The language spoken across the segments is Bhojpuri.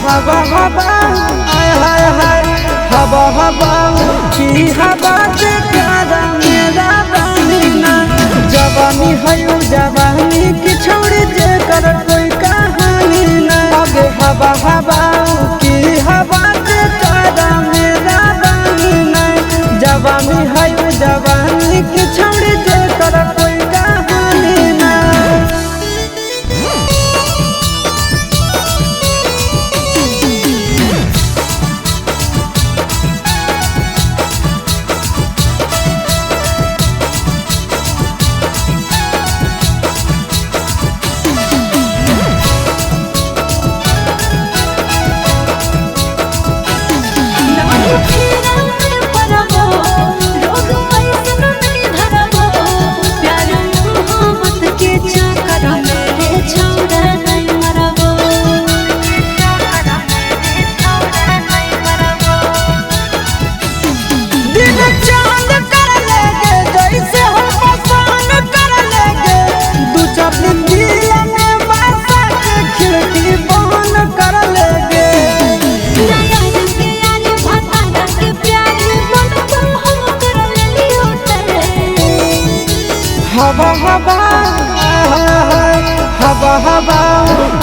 हवा हवा हाय हाय हाय हवा हवा की हवा से प्यारा मेरा बहिना जवानी है जवानी की छोड़ी जे कर कोई कहानी ना आगे हवा हवा की हवा से प्यारा मेरा बहिना जवानी है जवानी की छोड़ी जे कर कोई कहानी ना हवा हवा हवा हवा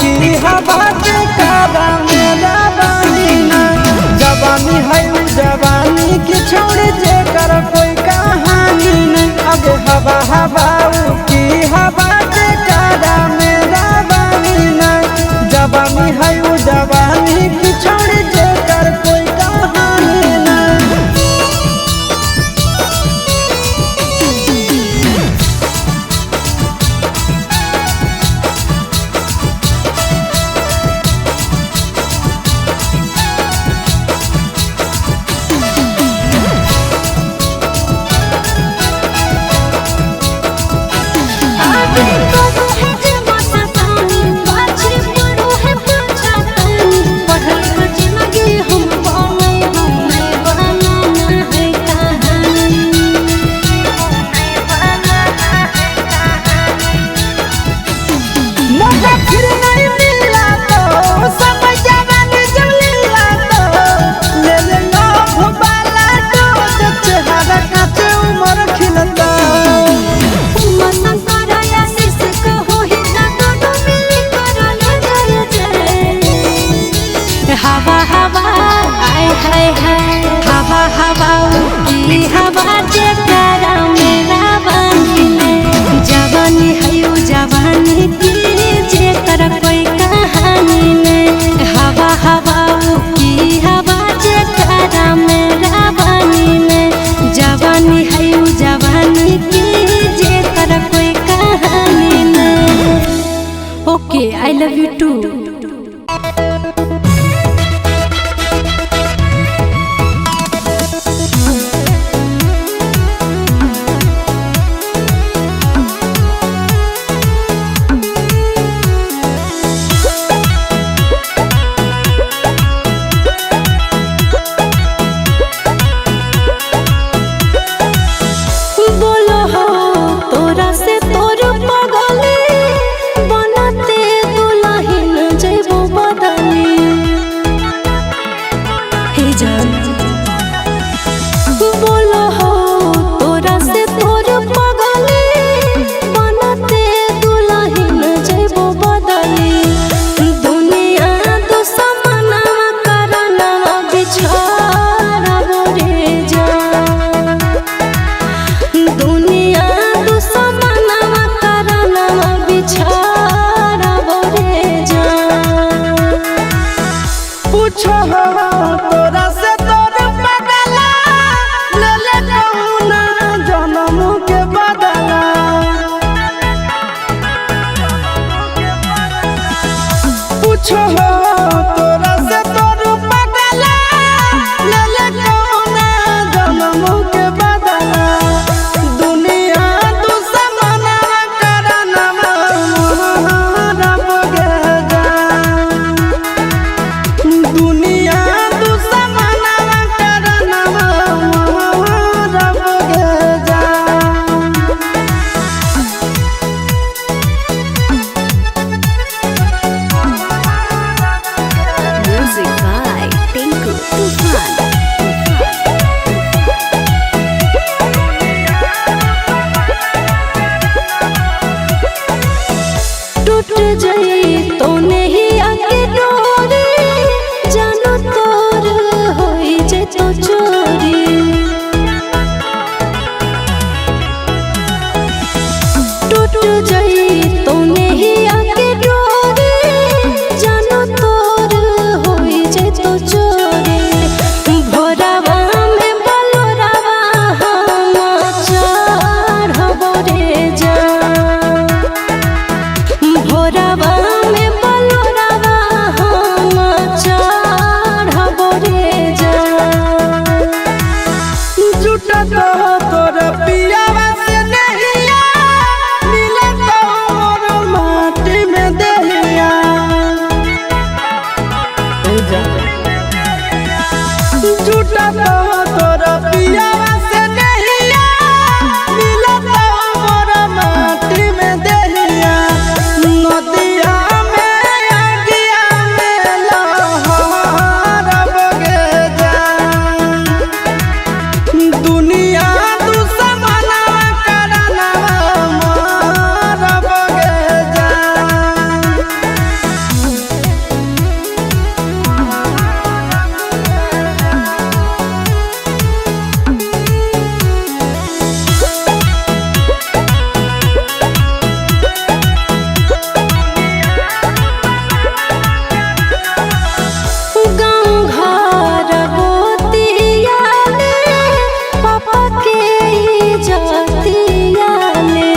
की हवा से काबा मेरा बहिना जवानी है जवानी की छोड़ जे कर कोई कहानी नहीं आगे हवा हवा की हवा से काबा मेरा बहिना जवानी है जवानी की छोड़ जे कर कोई कहानी नहीं हवा हवा आय हाय हाय हवा हवा की हवा जे प्यारा मेरा बहिना जवानी है जवानी की जे कर कोई कहानी नहीं हवा हवा की हवा जे प्यारा मेरा बहिना जवानी है जवानी की जे कर कोई कहानी नहीं okay I love you too दुनिया टूट जाई तो नहीं आके डोरी जानो तोर होई जे तो चोरी टूट जाई तो नहीं आके डोरी जानो तोर होई जे तो चोरी भोरावा में बलोरावा हम चढ़बो रे जा भोरावा में बलोरावा हम चढ़बो रे जा झूठा तो तोर पियावा से नहिया मिले तो मोर माटी में दहिया झूठा तो तोर पियावा से नहिया मिले तो मोर माटी में दहिया नदिया में अगिया में लहर बगे जा दुनिया दुश्मना करना मार बगे जा गाँव घर गोतिया में पापा के इज्जतिया में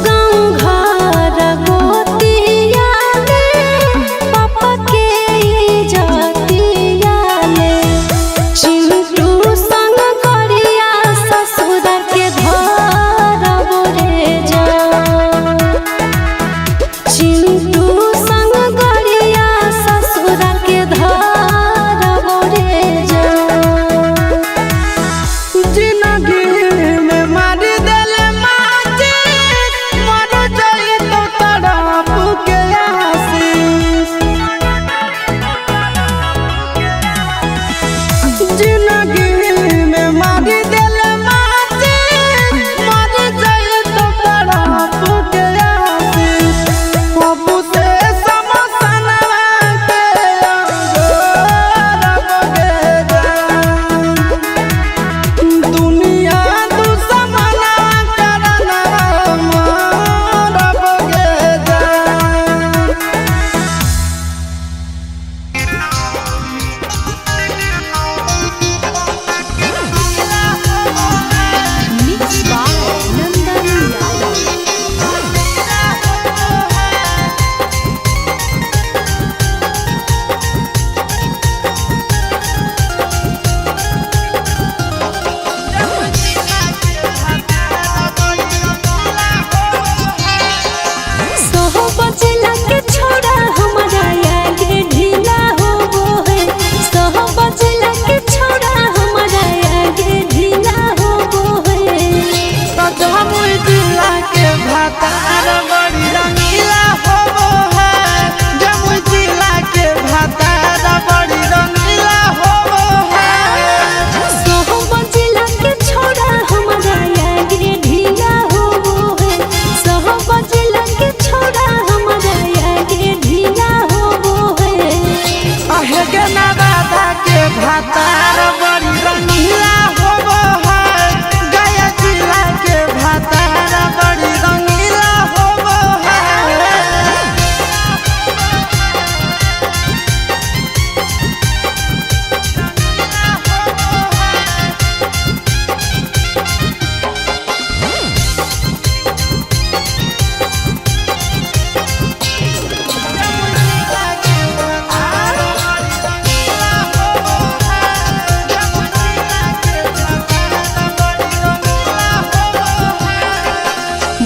गाँव घर गोतिया में पापा के इज्जतिया में चिंटू संग करिया ससुर के धरबो रे जा चिंटू संग गरिया ससुर के धरबो रे जा जिंदगी में मारी देले माटी मर जाई तो तड़प के आशीष जिंदगी में मारी देले माटी मर जाई तो तड़प के आशीष बाबू से समसनवा के अंगोर बगे जा दुनिया दुश्मना करना मार बगे जा सोहो बचला के छोड़ा हमारा आगे ढीला होबो है सोहो बचला के छोड़ा हमारा आगे ढीला होबो है जमुई जिला के भातार बड़ी रंगीला होबो है जमुई जिला के भातार बड़ी रंगीला होबो है सोहो बचला के छोड़ा हमारा आगे ढीला होबो है सोहो बचला के छोड़ा हमारा आगे ढीला होबो है आहे के नवादा के भातार बड़ी रंगीला होबो है गया जिला के भातार बड़ी रंगीला होबो है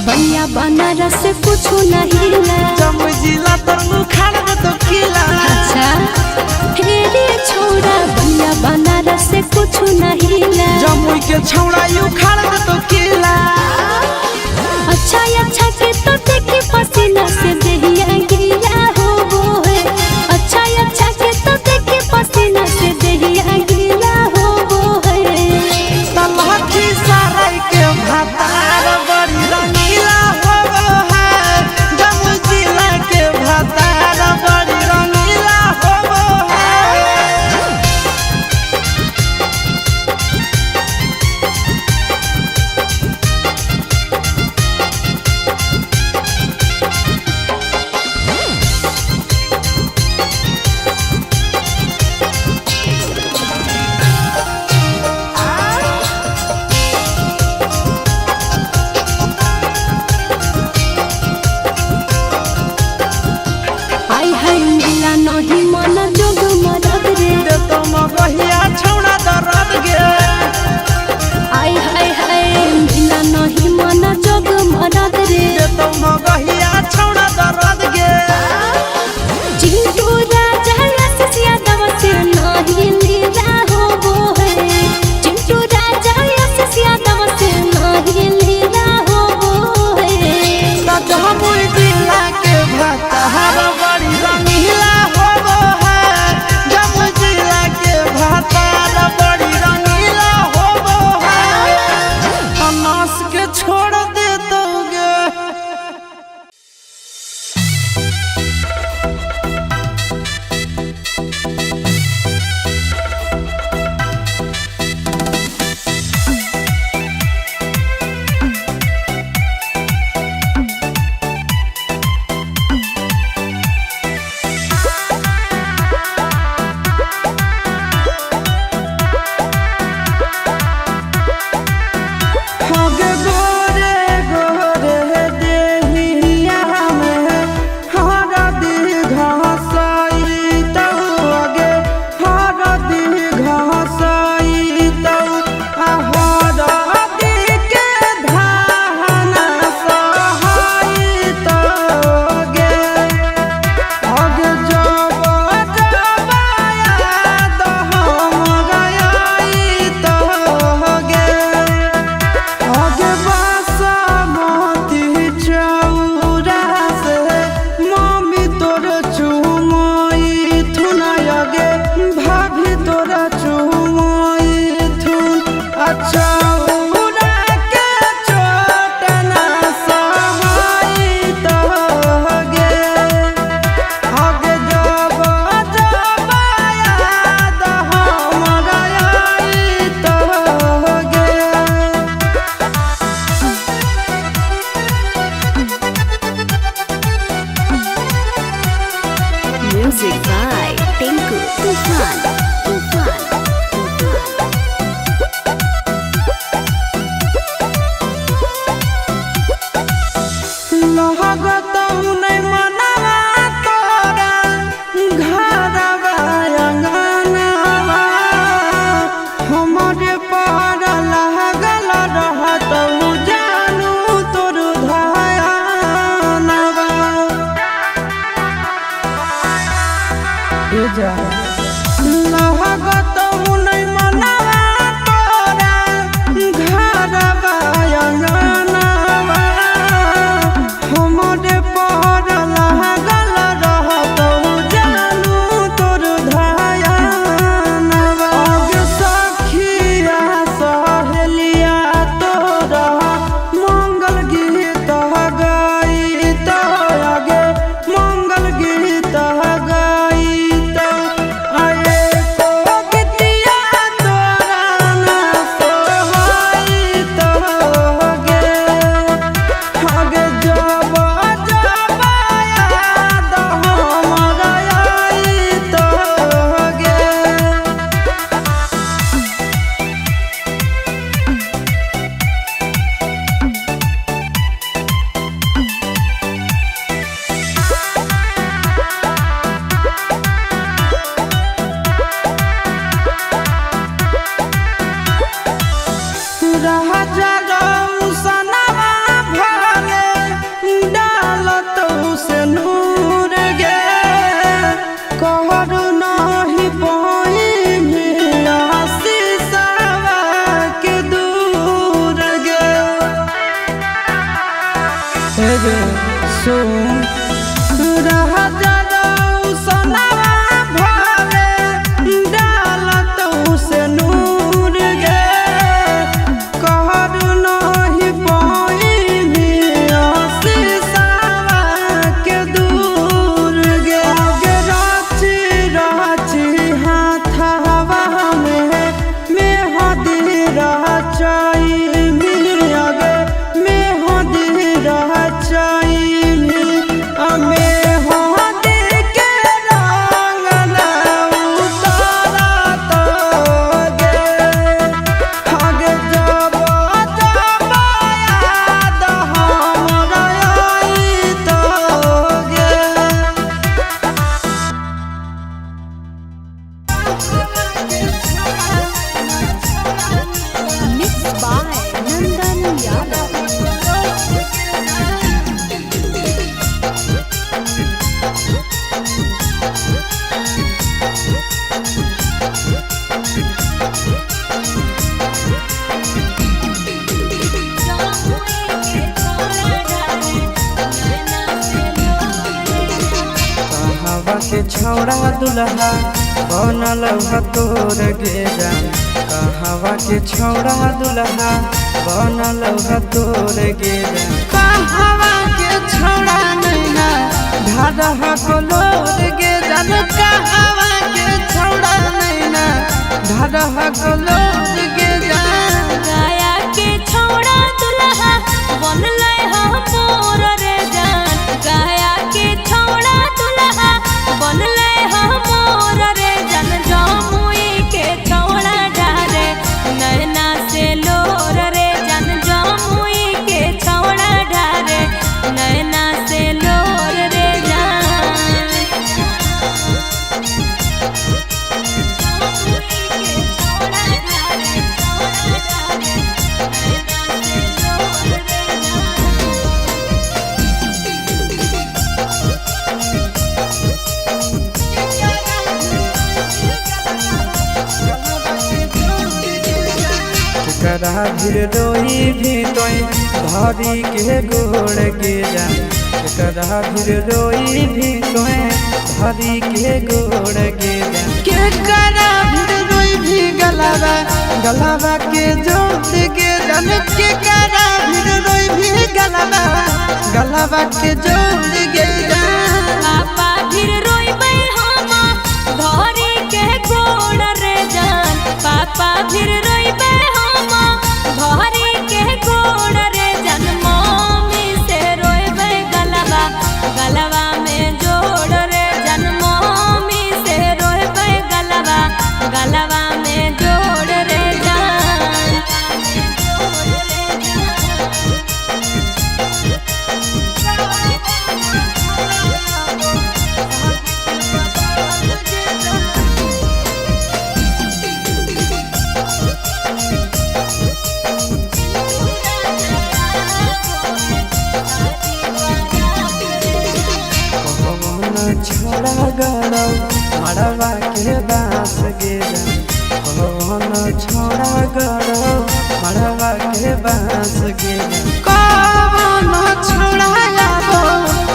बलिया बनारस से कुछ नहीं ला जमुई जिला तो मुखार में तो किला अच्छा फेरे छोड़ा बलिया बनारस से कुछ नहीं ला जमुई के छौड़ा यू खाड़ में तो किला अच्छा के तो देखी पसीना से देहिया गिला हो नहीं मन जोग मरद रे दे तो मगहिया छौड़ा दर्द गे आय हाय हाय मिला नहीं मन जोग मरद रे दे तो मगहिया छौड़ा दर्द गे चिंटू राजा यस यादव से नहीं लीला हो वो है चिंटू राजा यस यादव से नहीं लीला हो वो है जमुई जिला के भतार बड़ी रंगीला होबो है जमुई जिला के भतार बड़ी रंगीला होबो है अनास के छोड़ दे दोगे होगे गोरे गोरे देहिया में हरा दी घासाई तो आगे हरा दी घासाई तो हरा दी के धाना सहाई तो गे आगे जब याद हमरा आई तो गे आगे बासा मोती चौरा से मम्मी तोर चुमई थुन आगे भाभी तोर चुमई थुन अच्छा के चोट ना सहाई तो गे आगे जब याद हमरा आई तो गे Music by Tinku Tufan. Tufan. लगत नहीं मनवा तोरा घरवा अंगनवा हमरे पर लागल रहत जानू तोर धयानवा लगत नहीं मनवा तोरा घरवा अंगनवा हमरे पर लागल रहत जानू तोर धयानवा गे सखिया सहेलिया तोरा मंगल गीत गाई तो आगे मंगल गीत गाई तो आए तो गीतिया तोरा ना सोहाई तो गे आगे जब याद हमरा आई तो गे राजा रौसनवा भरे डालत से नूर गे कहर नाही पाई शीशवा के दूर गे सुन राजा रौसनवा भरे डालत से नूर गे कहर नाही पाई शीशवा के दूर गे गे राची राची हाथवा में मेहदी रचाई आगे मेहदी रचाई मेहदी के छौड़ा दुल्हा बनल तोर गे जान कहवा के छौड़ा दुल्हा बनल तोर गे जान कहवा के छौड़ा नैना ढाढ़ा कलोर गे जान कहवा के छौड़ा नैना ढाढ़ा कलोर गे जान गया के छौड़ा दुल्हा बनले मोर रे जान गया के छौड़ा दुल्हा बनले मोर रे जान जमुई के छौड़ा डारे नैना से लोर रे जान जमुई के छौड़ा डारे नैना से लोर रे जान करा भीर रोई भी तोय धरी के गोड़ गे जान करा भीर रोई भी तोय धरी के गोड़ गे जान के करा भीर रोई भी गलावा के जोड़ गे जान के करा भीर रोई भी गलावा के जोड़ गे जान पापा भीर रोइबै हम धरी के गोड़ रे जान पापा भीर रोइबै हम धरी के गोड़ रे जान मम्मी से रोइबै गलवा में जोड़ रे जान मम्मी से रोइबै गलवा में जोड़ रे जान छोड़ा गड़ो मड़वा के बास गे जान छोड़ा गड़ो मड़वा के बास गे कौन छोड़ा आबो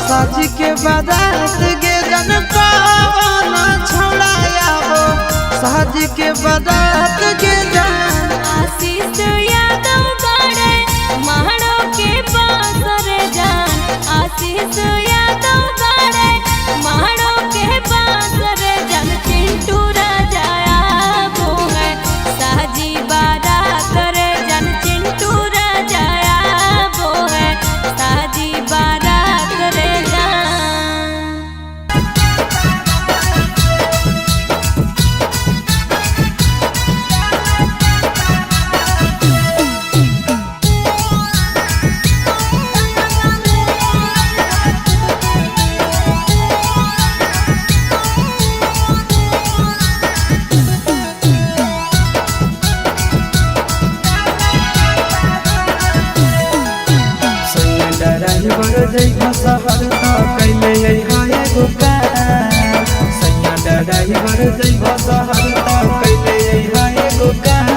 साज के बारात गे जान कौन छोड़ा आबो साज के बारात गे जान आशीष यादव गड़े महड़ो के पास रे जान आशीष यादव गड़े महड़ो के पास रे जान चिंटू राजा आबो है साजी बारात रे जान चिंटू राजा आबो है साजी बारात रे जान शहर कैले हाय गोकार सैया ड्राइवर जैब शहर कैले हाय गोकार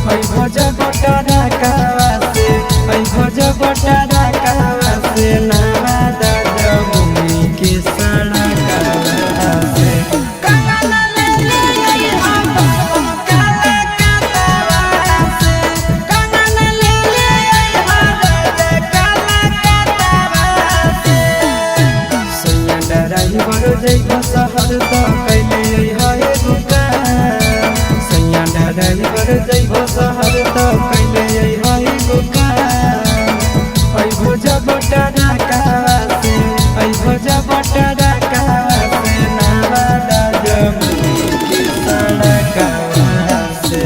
भज बटारा कावा से भज बटारा कावा से नावा दादा भूमि के सड़क से जैब शहर कैले हाय गोकार सैया ड्राइवर जैब शहर कैले हाय गोकार भोज बटारा कावा से भोज बटारा कावा से नावा दादा भूमि के सड़क से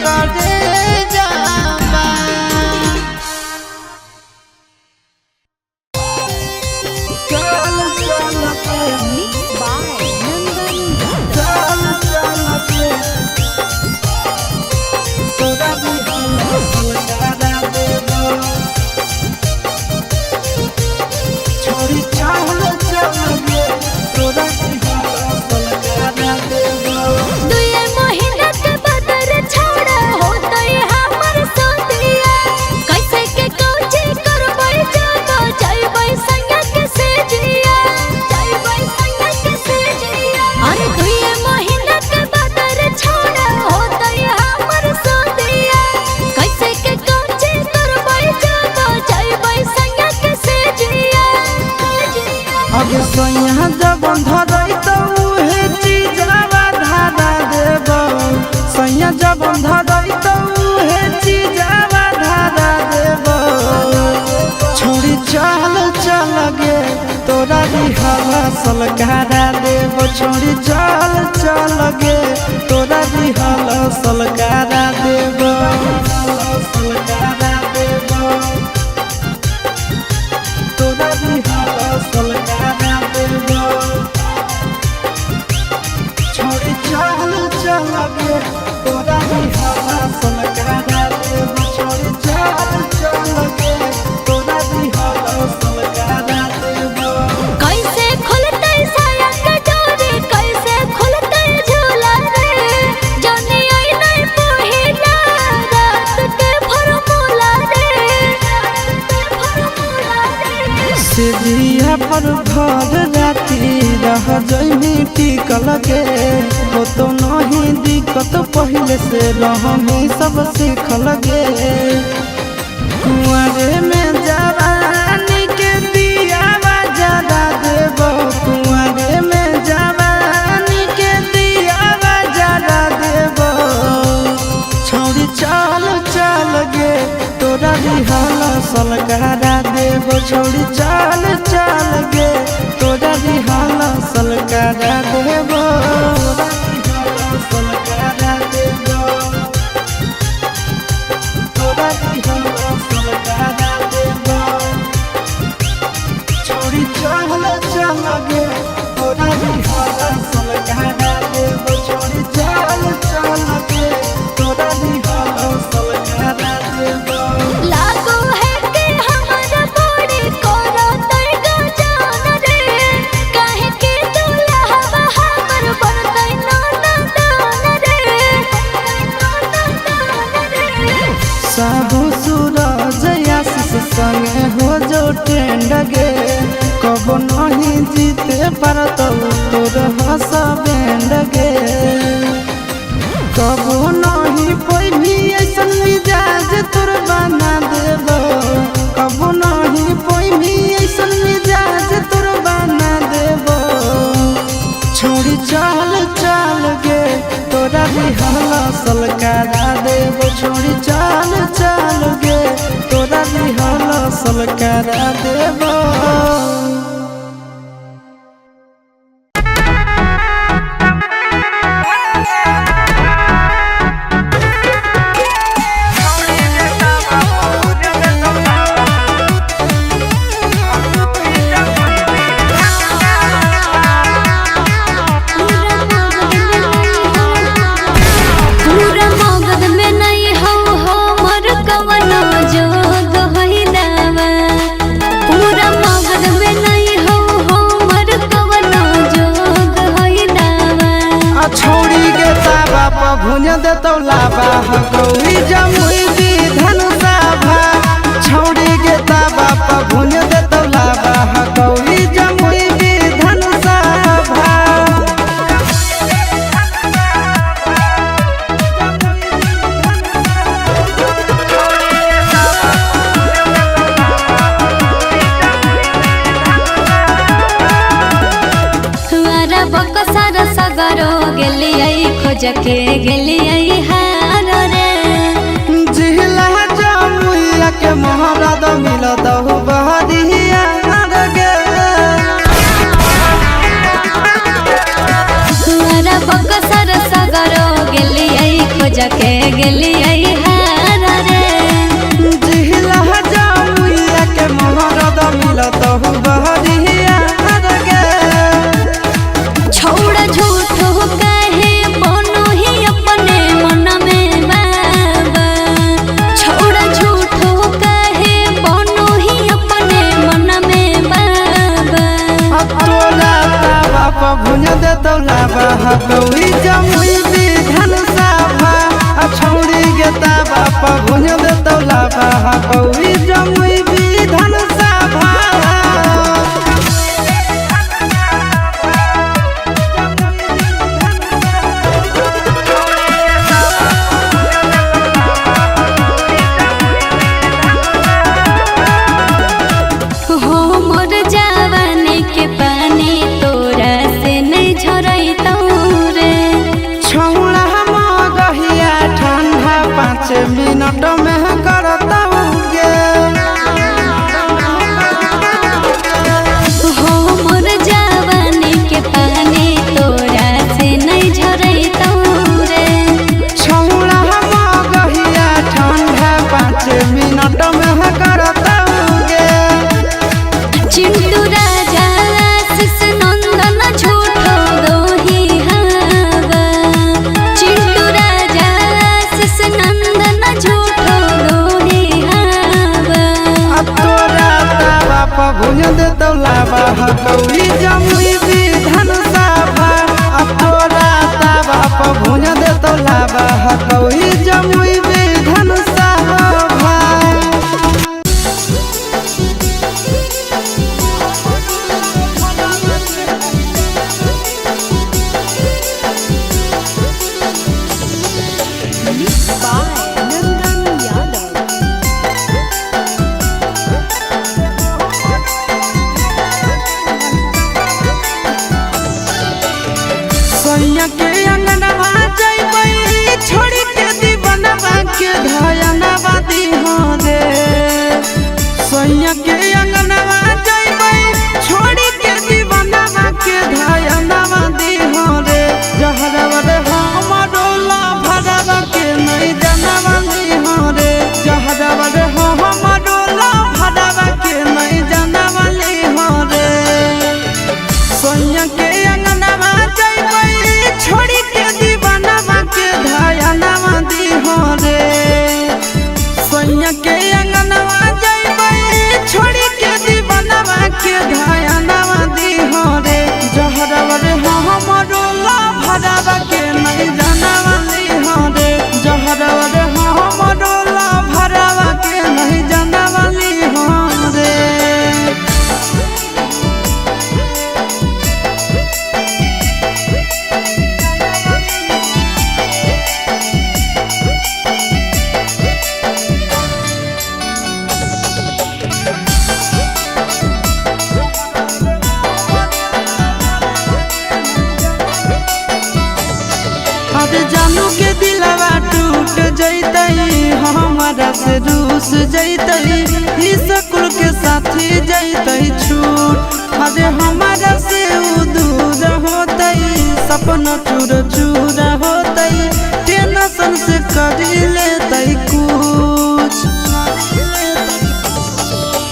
करे जामा चल चल के Mixed by Nanda चल चल के तोरा भी सुधारा देबो छोड़ी चल चल के तोरा भी सुधारा देबो दुए महीना के बदर छोड़ा होतै हमर सोतिया कैसे के कोची करबै जाबो जइबै संग के सेजिया जइबै संग के सेजिया अरे दुए महीना के बदर छोड़ा होतै हमर सोतिया कैसे के कोची करबै जाबो जइबै संग के सेजिया अब सोया जब धरई तो उहे चीजवा धारा देबो सोया जब धरई तो उहे चीजवा धारा देबो छोड़ी चल चल गे तोरा भी हवा सलकारा देबो छोड़ी चल चल गे तोरा भी हवा सलकारा देबो सलकारा देबो तोरा भी हवा सलकारा देबो छोड़ी चल चल गे तोरा भी हवा सलकारा देबो छोड़ी चल चल गे तोरा भी हवा सलकारा देबो कैसे खुलतै साया के डोरी कैसे खुलतै झूला रे जनी आई नहीं पहिला रात के फॉर्मूला रे सिधिया पर भर राती रह जइनी टिकल गे हो तो नहीं दिक्कत पहले से रहमी सब सीखल गे कुंवरे में जवानी के दियावा जला देबो कुंवरे में जवानी के दियावा जला देबो छोड़ी चल चल गे तोरा भी हला सलकारा देबो छोड़ी चल चल गे तोरा भी हला सलकारा देबो सलकारा देबो तोरा भी हला सलकारा देबो छोड़ी चल चल गे तोरा भी हला सलकारा देबो छोड़ी चल चल गे तोरा भी हला सलकारा देबो लागो है के हमरा बड़ी कोरा तै गजान रे काहे के दुल्हा हमर बनतै नाना दान रे साबु सूरज आशीष संगे हो जो ट्रेंड गे कबो नहीं जीते पारत तोर हंस बैंड गे कबो नहीं पैभी ऐसन मिजाज तोर बना देबो कबो नहीं पैभी ऐसन मिजाज तोर बना देबो छोड़ी चल चल गे तोरा भी हला सलकारा देबो छोड़ी चल चल गे तोरा भी हला सलकारा देबो पूरा मगध में नहीं हो हमर कवनो जोग होई दावा पूरा मगध में नहीं हो हमर कवनो जोग होई दावा छोड़ी गे ताबा प भुज देतौ लाबा गौरी जमुई दी धनुषा भा छोड़ी गे ताबा प भुज देतौ लाबा गौरी जमुई दी धनुषा भा हमारा बकसर सगरो गेलियै खोज के गेलियै हार रे जिला जमुइया के महाराज मिलत हो बहरिया गे हमारा बकसर सगरो गेलियै खोज राजा के गेलिए हार रे जिहिला जामुइया के मोहरद मिलत हु बहरिया गे छौड़ा झूठो कहे बनो ही अपने मन में बाबा छौड़ा झूठो कहे बनो ही अपने मन में बाबा तोला बाप भुज दे तोला बहकौई जमुई विधान सभा छौड़ी गे बाप भुज दे तोला बहकौई जमुई विधान सभा मोर जवानी के पानी तोरा से नहीं झरैतौ रे छौड़ा मगहिया ठंडा 5 मिनट में करतौ गे मोर जवानी के पानी तोरा से नहीं झरैतौ रे छौड़ा मगहिया ठंडा 5 मिनट में करतौ गे चिंटू राजा आशीष नंदन झूठो दोही हवा चिंटू राजा आशीष नंदन झूठो दोही हवा तोरा बाप भुज दे तोला बहकौई जमुई विधान सभा तोरा बाप भुज दे तोला बहकौई जमुई विधान सभा सैया के अंगनवा जइबै छोड़ी के दीवानवा के धयनवा दिहो रे सैया के अंगनवा जइबै छोड़ी के दीवानवा के धयनवा दिहो रे जहरवा रे हमरो ला भरवा के नहीं जानवा दिहो रे जहरवा रे हमरो ला भरवा के नहीं जानवा दिहो रे सैया के अंगनवा जइबै छोड़ी के दीवानवा के धयनवा दिहो रे सैया के अंगनवा जइबै छोड़ी के दीवानवा के धयनवा दिहो रे जहरवा रे हमरो ला भरवा के नहीं जानवा दिहो रे जहरवा रे हमरो ला भरवा के नहीं जानवा दिहो रे अरे जानू के दिलवा टूट जैतई हमारा से रूस जैतई ई स्कूल के साथी जैतई छूट अरे हमारा से उ दूर होतई सपना चूर चूर होतई टेंशन से कर लेतई कुछ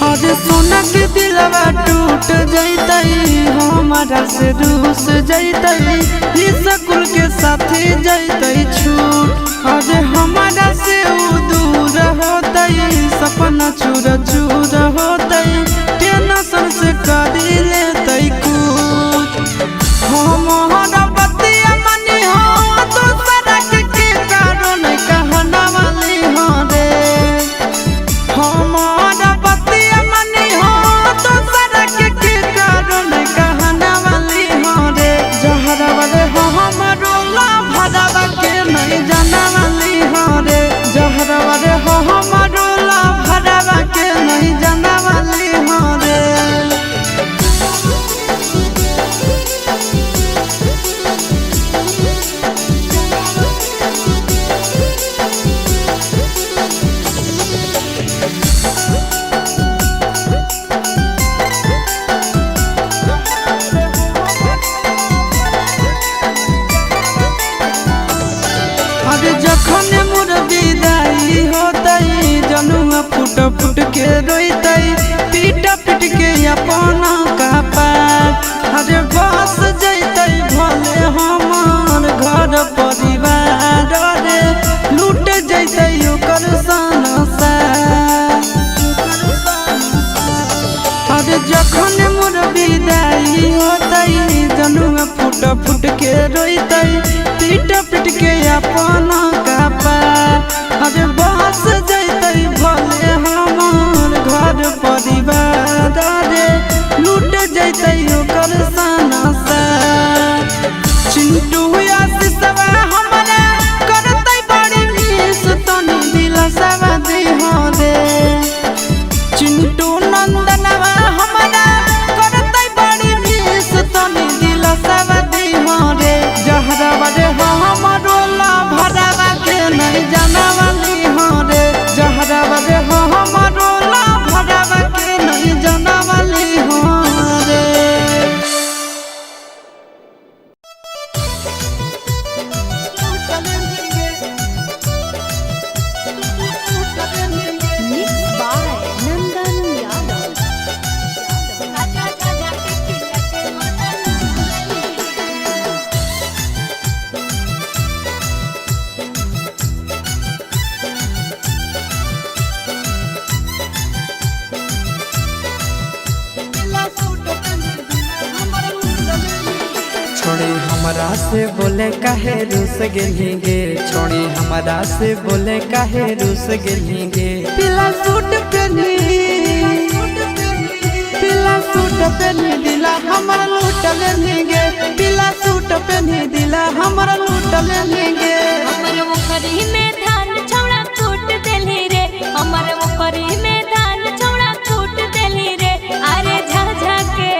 अरे सोना के दिलवा टूट जैतई हमारा से रूस जैतई ई स्कूल के साथी जैतई छूट अरे हमारा से उ दूर होतई सपना चूर चूर होतई टेंशन से कर लेतई कुछ हमारा बतिया मनी हो दूसरा के कारण कहना वाली हो रे हमारा बतिया मनी हो दूसरा के कारण कहना वाली हो रे जहरवा रे हमरो ला भरवा के नहीं जाना वाली हो रे जहरवा रे हमरो ला भरवा के रोते पीटा पीट के अपना कपार अरे बस जैते भले हमार घर परिवार रे लूट जैते ओकर संसार अरे जखन मोर विदाई होते जनुआ फुट फुट के रोते पीट पीट के अपना कपार अरे बस जैते भले हमार घर परिवार रे लूट जैते ओकर संसार चिंटू आशीषवा हमरा करते बड़ी मिस तनी दिल सब दिहो दे चिंटू नंदनवा हमरा करते बड़ी मिस तनी दिल सब दिहो रे जहरवा रे हमरो ला भरवा के नहीं जानवाली हो रे जहरवा रे हमरो ला भरवा के नहीं जानवाली हो रे Mixed by Nandan Yadav. छोड़ी हमरा से बोले काहे रूस गेली गे छोड़ी हमरा से बोले काहे रूस गेली गे पीला सूट पहनी दिला हमरा लूट लेनी गे पीला सूट पहनी दिला हमरा लूट लेनी गे हमर मुखरी में धान छौड़ा कूट देली रे हमर मुखरी में धान छौड़ा कूट देली रे अरे झाझा के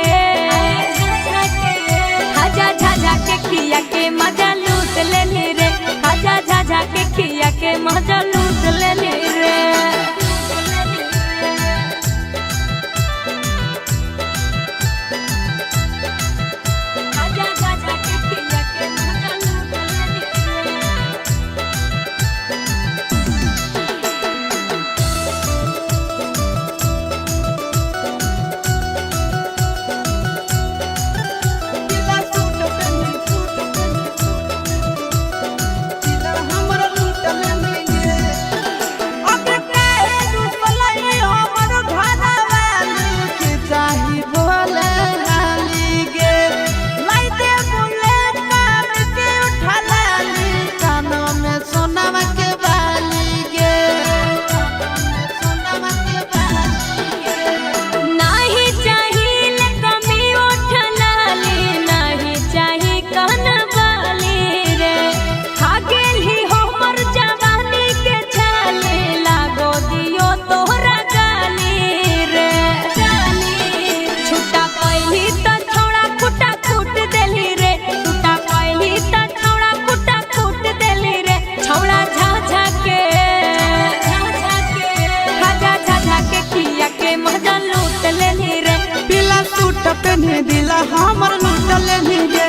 झाझा के खिया के मजा लूट लेली रे झाझा के खिया के मजा लूट लेली रे पहने दिला हमर लूट लेनी गे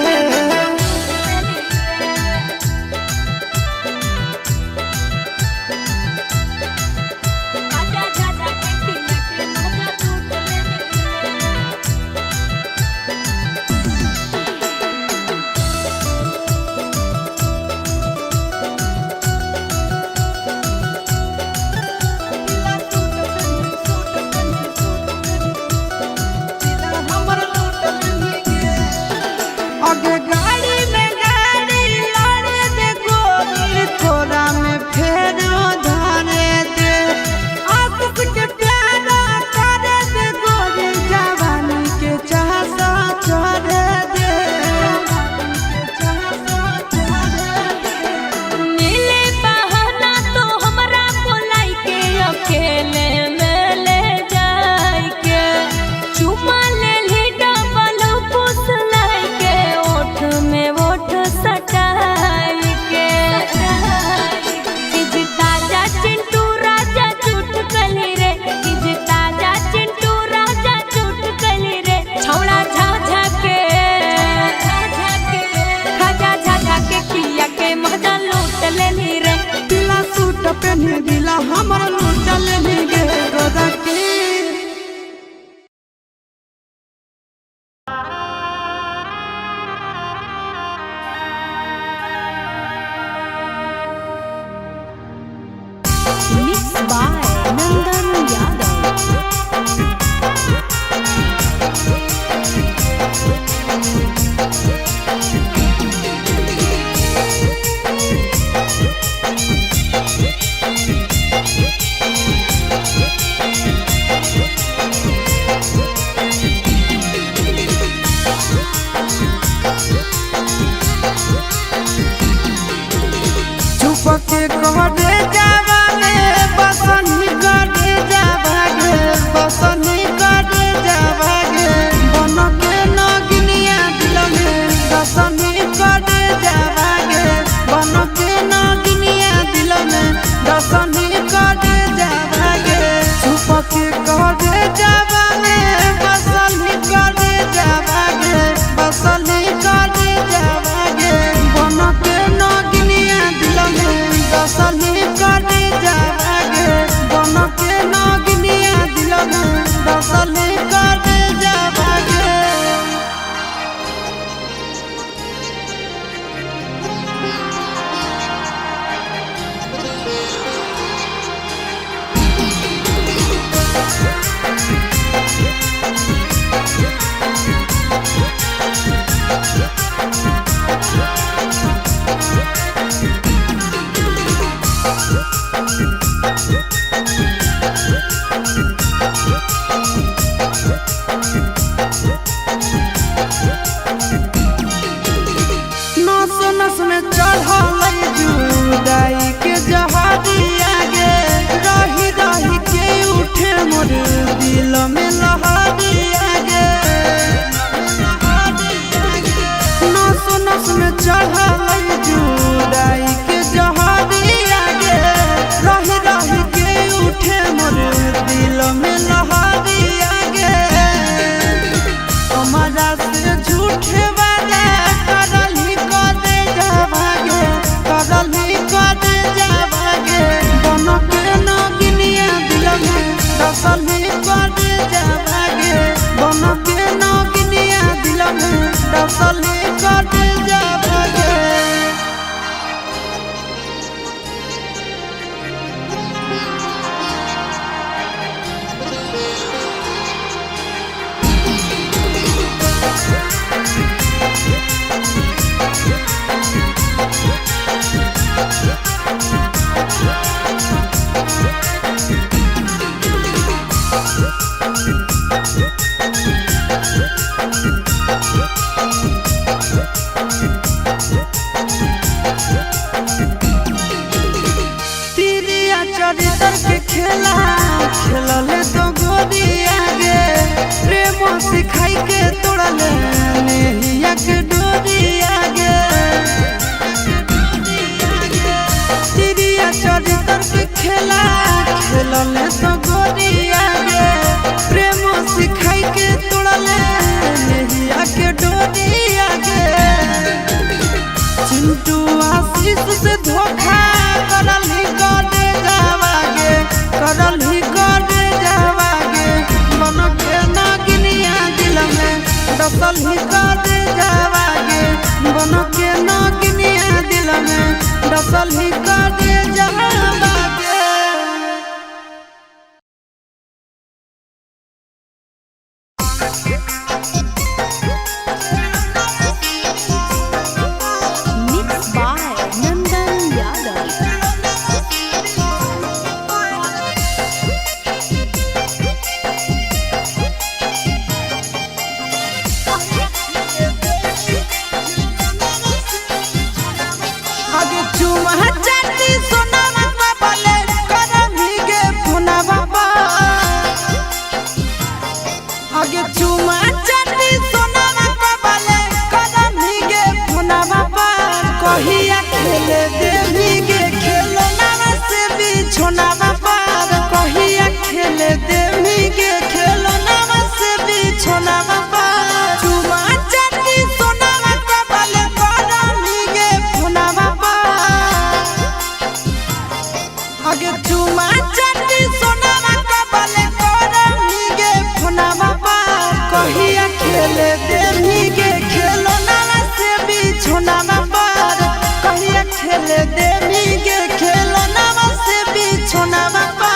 आगे गाड़ी में गाड़ी लड़े दे गोली थोड़ा में फेर धारे दे आशिक के प्यारा करे दे गोली जवानी के चाहसा छोड़े दे नीले बहाना तो हमरा बोलाई के अकेले में ले जाए के चुमा ले ली डबल पुसलाई के ओठ में ओठ सटाई के चीज ताजा चिंटू राजा चुट कली रे चीज ताजा चिंटू राजा चुट कली रे छौड़ा झाझा के खाजा झाझा के किया के मजा लूट लेनी रे पीला सूट पहने दिला हमर लूट लेनी गे गोदा के by Nandan Yadav. चुपके कहरे जावागे बसनी करे जावागे बसनी करे जावागे बन के नगनिया दिल में दसनी करे जावागे बन के नगनिया दिल में दसनी करे जावागे चुपके कहरे जावागे बसनी करे जावागे बसनी करे जावागे बन के नगनिया दिल में दसनी करे जावागे बन के नगनिया दिल में दसनी करे जावागे नस नस में चढ़ल जुदाई के जहादिया गे रही रही के उठे मोर दिल में लहरिया गे नस नस में चढ़ल जुदाई के जहादिया गे रही रही के उठे मोर दिल में लहरिया गे हमारा से झूठे वाला करल ही करे जावागे करल ही करे जावागे बन के नगनिया दिल में दसल ही करे जावागे बन के नगनिया दिल में दसल ही करे जावागे तिरिया चरितर के खेला खेलले तो गोदिया गे प्रेम सिखाई के तोड़ले नेहिया के डोरिया गे तिरिया चरितर के खेला खेलले तो गोदिया गे प्रेम सिखाई के तोड़ले नेहिया के डोरिया गे चिंटू आशीष से धोखा करल ही करे जावागे करल ही करे जावागे बन के नगनिया दिल में दसल ही करे जावागे बन के नगनिया दिल में दसल ही करे जावागे Mixed by Nandan Yadav. आगे चुमा चाटी सोनावा बाबले करम ही गे पुना बाबा आगे चुमा चाटी सोनावा बाबले करम ही गे पुना बाबा कहिया खेले देवी गे खेलो नावा से बिछोना बाबा कहिया खेले देवी गे खेलो नावा से बिछोना बाबा चुमा चाटी सोनावा बाबले करम ही गे पुना बाबा आगे चुमा चाटी सोनावा बाबले करम ही गे पुना बाबा कहिया खेले देवी गे खेलो नावा से बिछोना बाबा कहिया खेले देवी गे खेलो नावा से बिछोना बाबा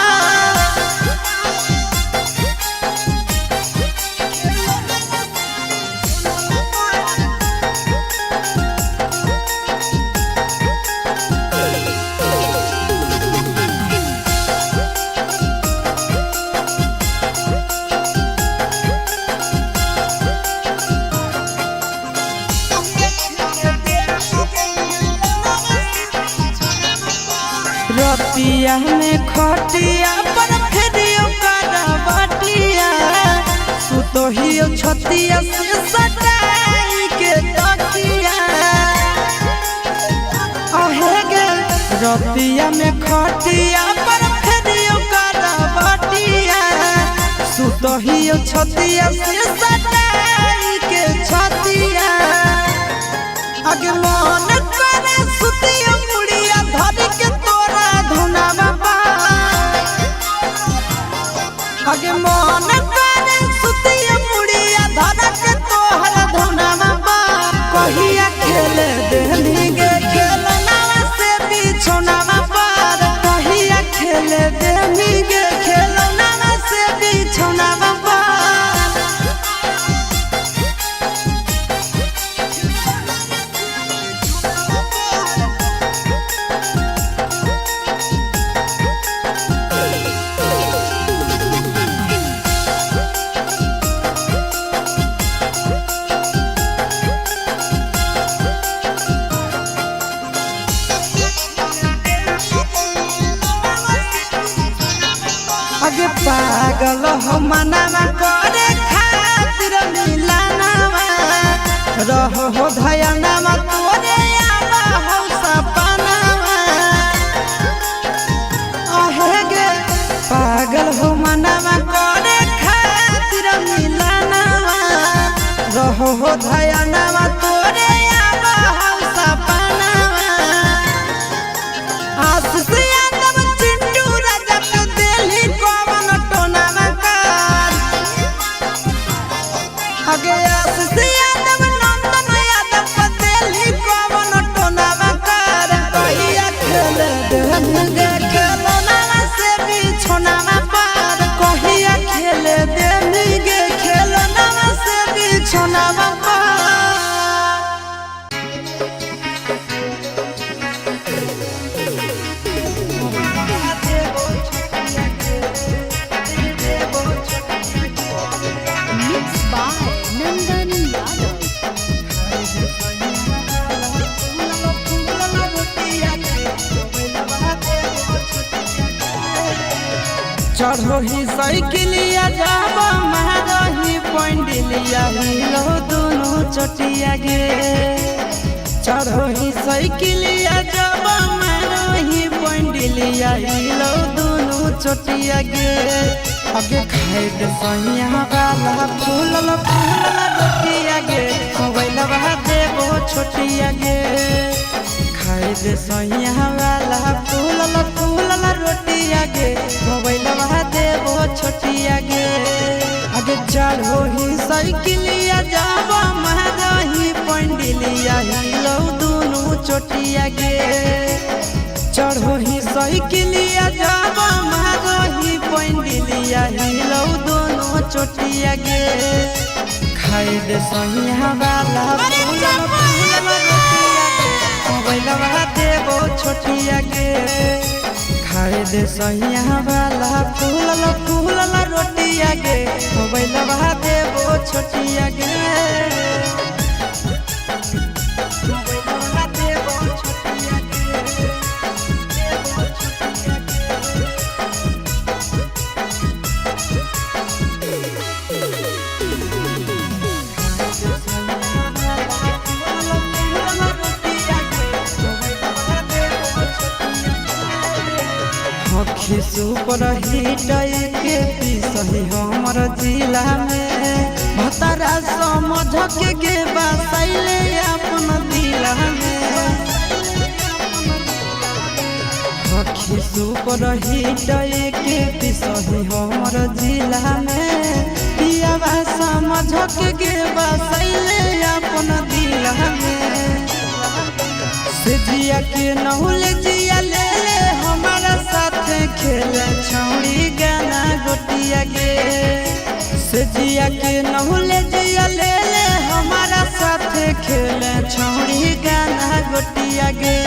रतिया में खटिया पर फेरियो करवटिया सुतोहियो छतिया से सटाई के तकिया आहे गे रतिया में खटिया पर फेरियो करवटिया सुतोहियो छतिया से सटाई के छतिया आगे मन करे सुतिया मुड़िया धरी के तोरा धुना बाबा आगे मन करे सुतिया मुड़िया धरी के तोरा धुना बाबा कहिया खेले देनी गे खेलना से बिछोना बाबा कहिया खेले देनी गे खेलना से बिछोना बाबा आगे पागल हो मनावा करे खातिर मिलानावा रहो हो धयानावा तोरे आवा हो सपनावा आहे गे पागल हो मनावा करे खातिर मिलानावा रहो हो धयानावा तोरे आवा हो सपनावा आशीष यादव चिंटू राजा के दिल्ली आगे आशीष यादव नंदन यादव पतेली पवन टोनावा कर कहिया खेले देनी गे खेलना से बिछोनावा पार कहिया खेले देनी गे खेलना से बिछोनावा पार Mixed by Nandan Yadav. चढ़ो ही साइकिलिया जाब मारही पंडिलिया हिलो दोनों चटिया गे चढ़ो ही साइकिलिया जाब मारही पंडिलिया हिलो दोनों चटिया गे आगे खाए दे सैया वाला फूलल फूलल रोटिया गे मोबाइल दे वो छोटिया गे खाए दे सैया वाला फूलल फूलल रोटिया गे मोबाइल दे वो छोटिया गे आगे चढ़ो ही साइकिलिया जाब मारही पंडिलिया हिलो दोनों चोटिया गे चढ़ो ही साइकिलिया जाब मारही पंडिलिया हिलो दोनों चोटिया गे खाए दे सैया वाला फूलल फूलल रोटिया गे मोबाइल दे वो छोटिया गे खाए दे सैया वाला फूलल फूलल रोटिया गे मोबाइल दे वो छोटिया गे सुपर हिट के पीसही हमर जिला में भतरा समझ के बसैले अपन दिला में हखी सुपर हिट के पीसही हमर जिला में पियावा समझ के बसैले अपन दिला में से जिया के नहुल जिया ले हमारा साथ खेले छौड़ी गाना गोटिया गे से जिया के नहुल जिया ले हमारा साथ खेले छौड़ी गाना गोटिया गे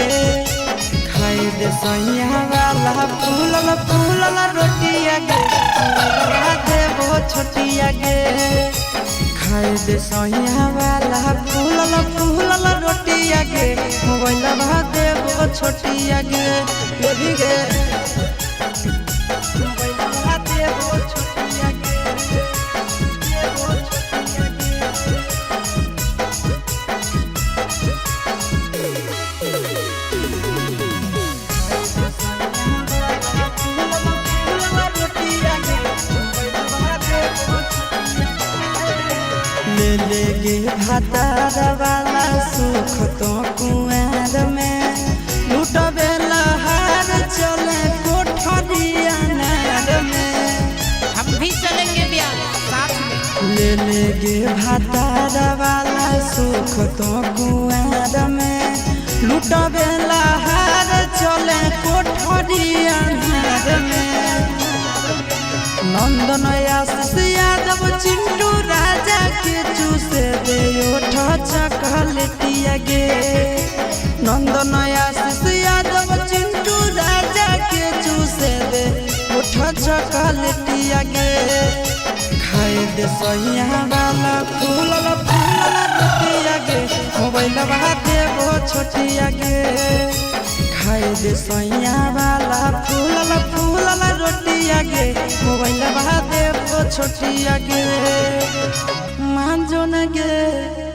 खाए दे सैया वाला फूलल फूलल रोटिया गे दे वो छोटिया गे खाए दे सैया वाला फूलल फूलल रोटिया गे मोबाइल दे वो छोटिया गे ले भी गे ले लेगे भातार वाला सुख तो कुआर में लुटबे लहार चले कोठरिया नार में हम भी चलेंगे ब्याह साथ में। ले लेगे भातार वाला सुख तो कुआर में लुटबे लहार चले कोठरिया नार में नंदन आशीष यादव चिंटू राजा के चूसे दे ओठ चकलेटिया गे नंदन आशीष यादव चिंटू राजा के चूसे दे ओठ चकलेटिया गे खाए दे सैया वाला फूलल फूलल रोटिया गे मोबाइल बाते वो छोटिया गे खाए दे सैया वाला फूलल फूलल रोटिया गे मोबाइल बाते वो छोटिया गे मान जो न गे।